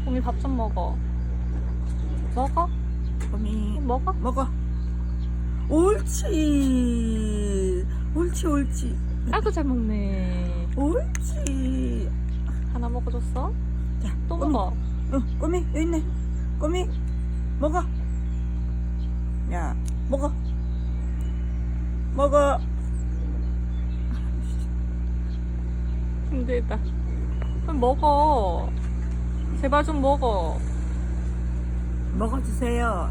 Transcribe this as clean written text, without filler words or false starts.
곰이 밥 좀 먹어. 먹어? 곰이 먹어? 먹어. 옳지. 옳지 옳지. 아이고 잘 먹네. 옳지. 하나 먹어줬어? 자, 또 꼬미. 먹어. 꼬미 여기 있네. 꼬미 먹어. 야 먹어. 먹어. 힘들다. 그럼 먹어. 제발 좀 먹어. 먹어주세요.